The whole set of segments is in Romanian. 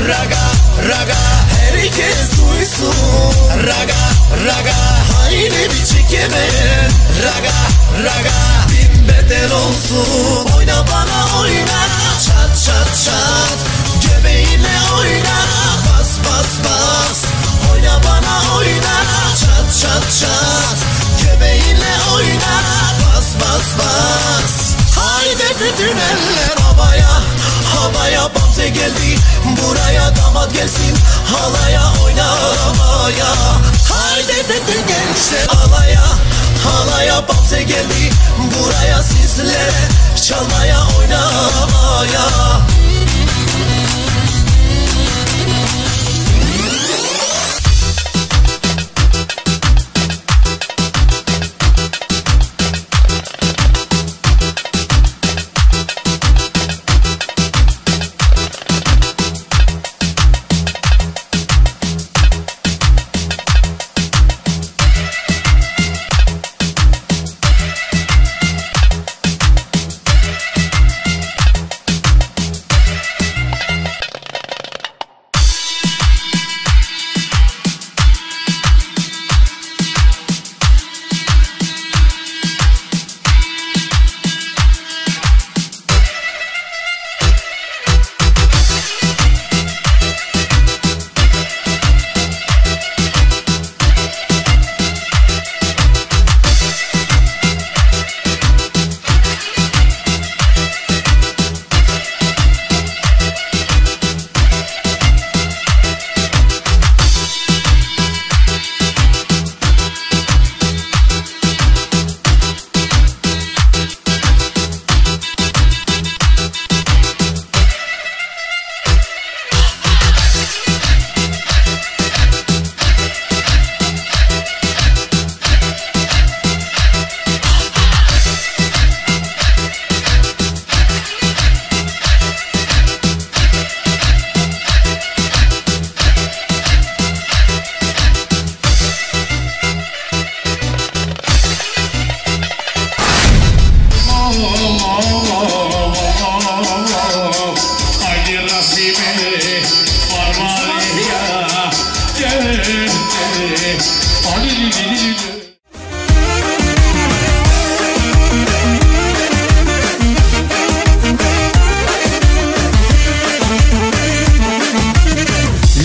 Raga, raga, herkes duysun. Raga, raga, haydi bir çekemeyin. Raga, raga, bin bedel olsun. Oyna bana oyna, çat çat çat. Göbeğinle oyna, bas bas bas. Oyna bana oyna, çat çat çat. Göbeğinle oyna, bas bas bas. Haydi bütün eller havaya, havaya. Bamse geldi buraya, damat gelsin halaya oynamaya. Haydi bütün gençler halaya, halaya. Bamse geldi buraya sizlere çalmaya oynamaya.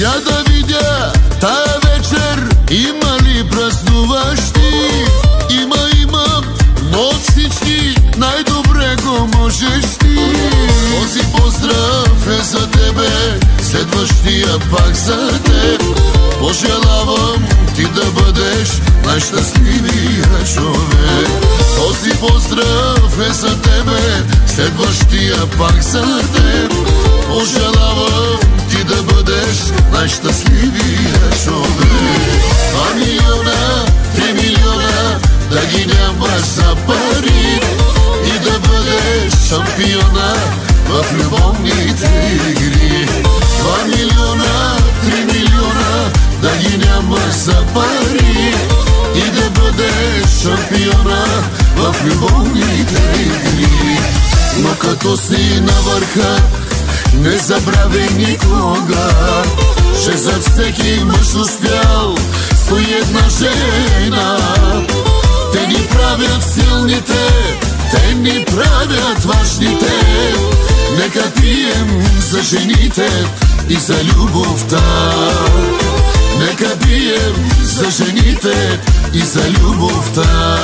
Ja da vidja ta večer ima li praznуваš ti? Imam, noćnički najdobrego možeš ti. Ozi pozdrav je za tebe, sedmašnija pak za te. Poželavam ti da budeš najšťastljivija čovek. Ozi pozdrav je za tebe, sedmašnija pak za te. Poželavam ti da budeš najšťastljivija čovek. 2 miliona, 3 miliona, da gi nemaš za пари и да бъдеш шампиона в любовните игри. 2 милиона, 3 милиона, да ги нямаш за пари и да бъдеш шампиона в любовните игри. Но като си на върха, не забравяй никога, че зад всеки мъж успял стои една жена. Те ни правят силните, те ни правят важните. Нека пием за жените и за любовта. Нека пием за жените и за любовта.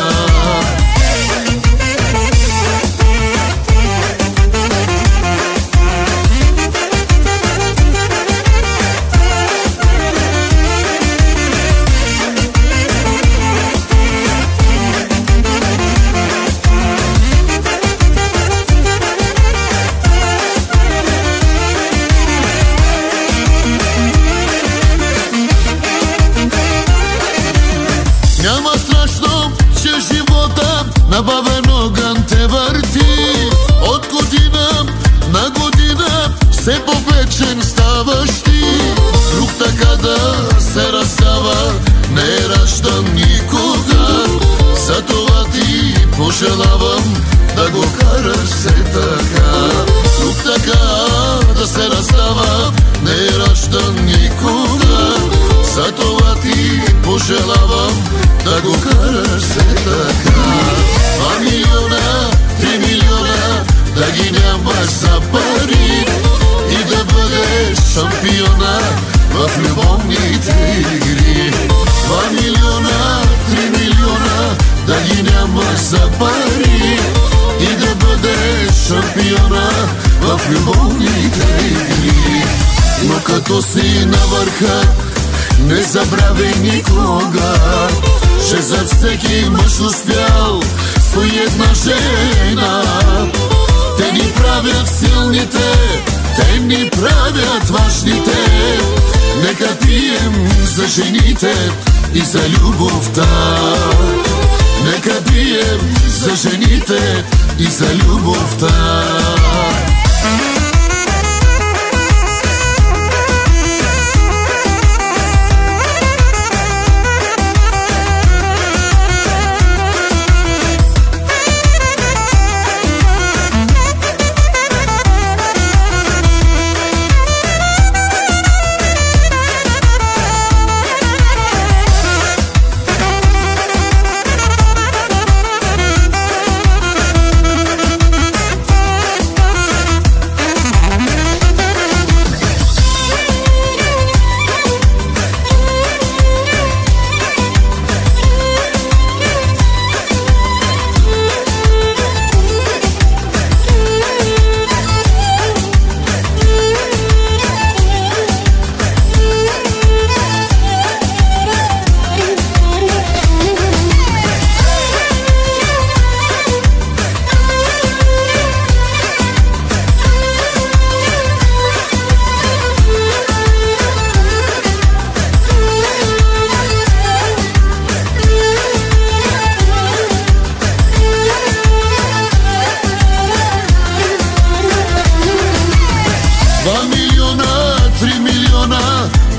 Няма страшно, че живота на бавен огън те върти. От година на година все по-вечен ставаш ти. Друг така да се разстава не е раждан никога. Затова ти пожелавам да го караш все така. Друг така да се разстава не не ражда никога. Затова ти пожелавам да го караш все така. 2 милиона, 3 милиона, да ги нямаш за пари и да бъдеш шампиона в любовните игри. 2 милиона, 3 милиона, да ги нямаш за пари и да бъдеш шампиона в любовните игри. Но като си на върха, не забравяй никога, че зад всеки мъж успял стои една жена. Те ни правят силните, те ни правят важните. Нека пием за жените и за любовта. Нека пием за жените и за любовта.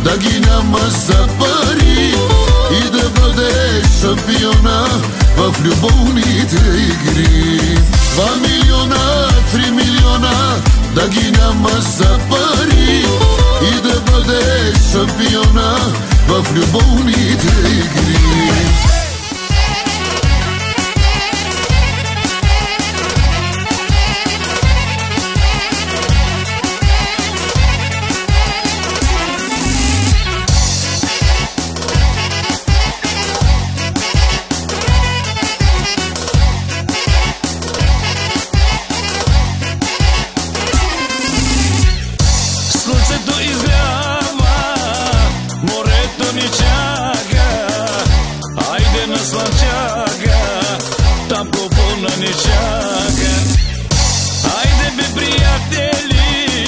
Да ги няма за пари и да бъдеш шампиона в любовните игри. 2 милиона, 3 милиона, да ги няма за пари и да бъдеш шампиона в любовните игри. Там купона ни чака. Айде бе, приятели,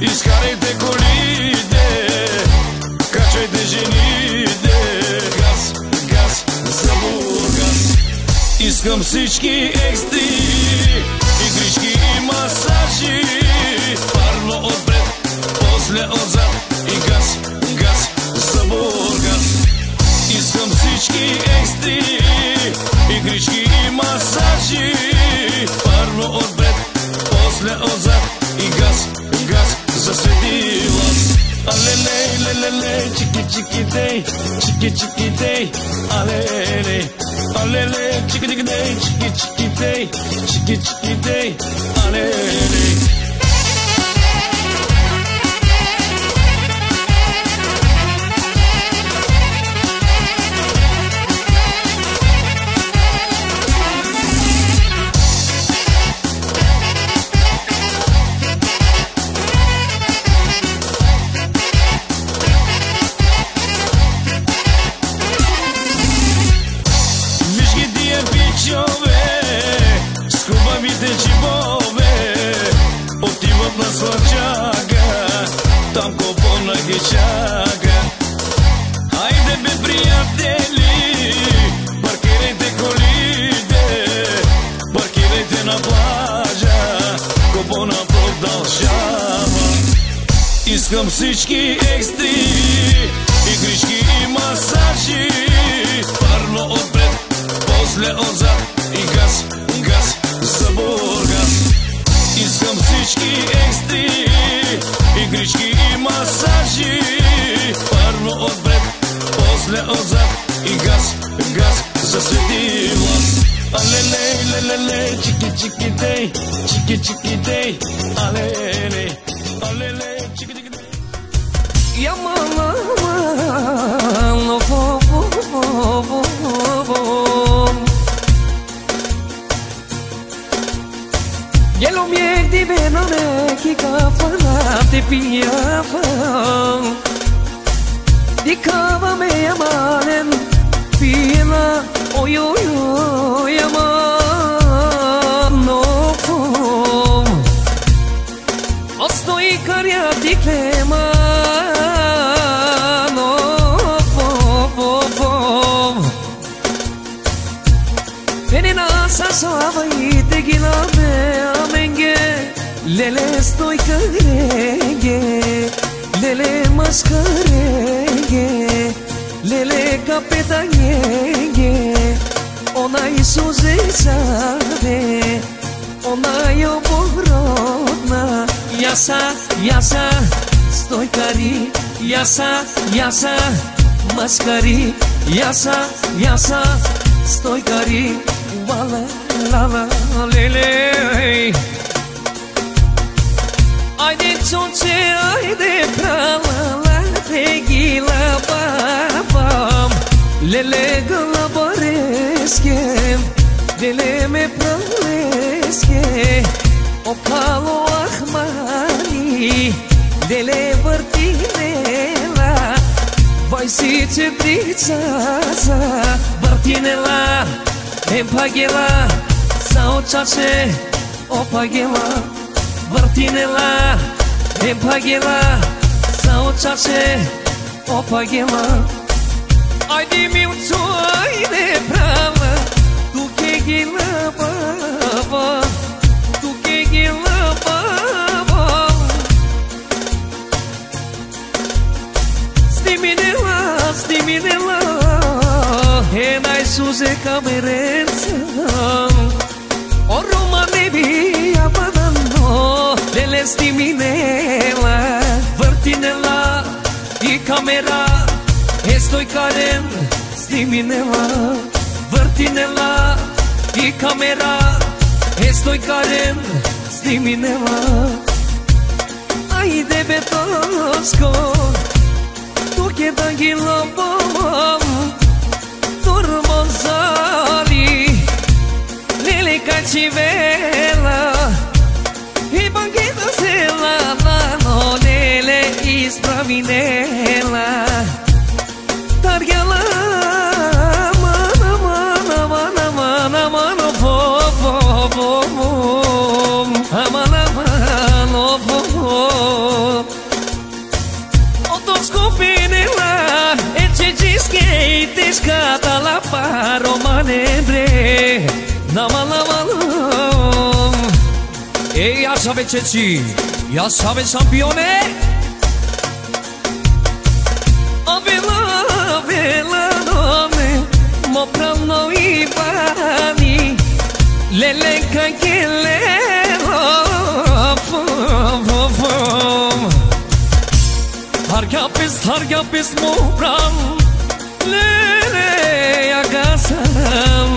изкарайте колите, качайте жените. Газ, газ за Бургас. Искам всички екстри, игрички и масажи, парно отпред, после отзад и газ, газ за Бургас. Искам всички екстри, игрички и масажи, първо отпред, после отзад и газ, газ за Свети Лаз. Алелей, лелелей, чики чики дей, чики чики дей, алелей, алелей, чики чики дей, чики чики дей, чики чики дей, алелей. С хубавите джибове отиват на Слънчага, там купона ги чака. Айде бе, приятели, паркирайте колите, паркирайте на плажа, купона продължава. Искам всички екстри, игрички и масажи, парно отпред, после отзад и газ, газ за Бургас. Искам всички екстри, игрички и масажи. chiki day, chiki day, alele, alele, chiki day. Yamala, Yellow miec di venone chi cafana te piava di cava me amalen pila oyo yo yamano fom ostoi caria di clema no fom venena sasava ite gilame Lele estoy carengue, lele mascarengue, lele capetañengue, ona isuze sabe, ona yo borona, yasa, estoy cari, yasa, mascari, yasa, estoy cari, wala, la, lele. Haydi çonçe haydi prala tegila babam lele gala bareskem lele me praleske opalo ahmani lele vartinela vai si ceprița vartinela empagela sau chace opagela Vartinela, empagela, sau chace, opagela. Ai de mil ai de prava, tu que gila baba, tu que gila baba. Stiminela, e nai suze camerenza, o romane via badano. Lele stiminela, vartinela y camera estoy caren stiminela, vartinela y camera estoy caren stiminela. Ay de betosco, tu que dangila bom, turmozali, lele cachivela. I banchina se la mano nele ispravinela Targela mano vo mano vo Otoscopinela e ci gische scata la paro manebre Namalama Ey, ya sabe Chechi, ya sabe campione. Avela nome, moprano ibani, lele kankele Hargapis mopram, lele yagasam.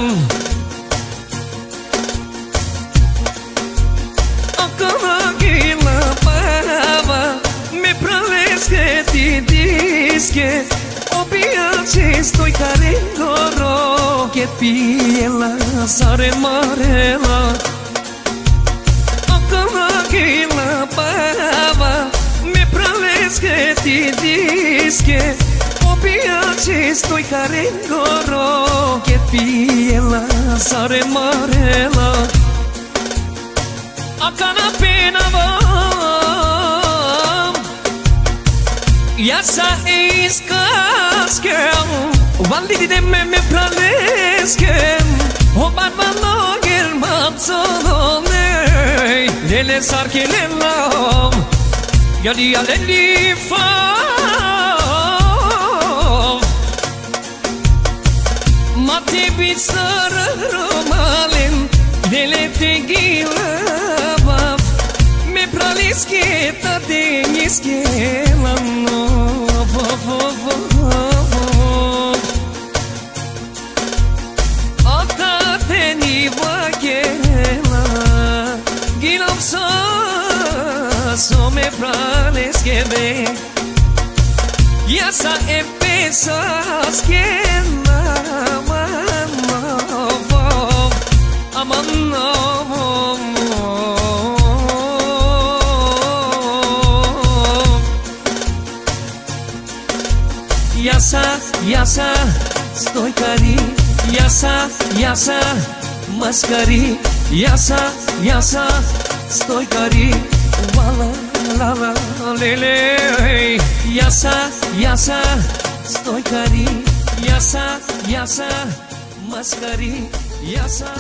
Gila baba, me praleske ti diske, obiace estoy carendo rocket piela, sare marela. Gila baba, me praleske ti diske, obiace estoy carendo rocket piela, sare marela. Akana pena vam Yasa iskaskem Valdi de me praleskem O barmano gelmat soloney Lele sarkilelam Yali aleli fav Mati bisar romalin Lele tegila Pralisketa deniskela no Ata teni vakela me pranes que ve. Ya sa e pesas que Яса, стой кари, яса, маскари, яса, стой кари, вала, ла, леле, яса, стой кари, яса, маскари, яса.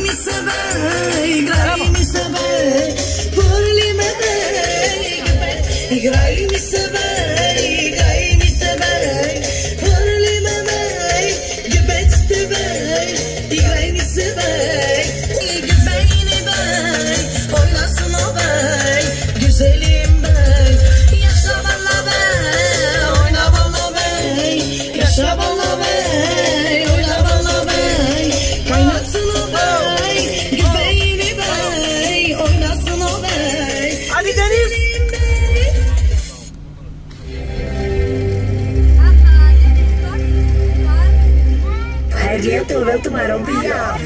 mi se bey, igrai mi se bey, furli me bey, igrai mi se bey, furli me bey, gebetste bey, igrai mi se bey, gebeyni bey, oynasın o bey, güzelim bey, yaşa bana bey, oyna bana bey, yaşa bana bey, oyna bana bey, kaynatsın o bey, gübeyni bey, oynasın o bey. Ali Deniz. Ayer tuve tomaron pilla.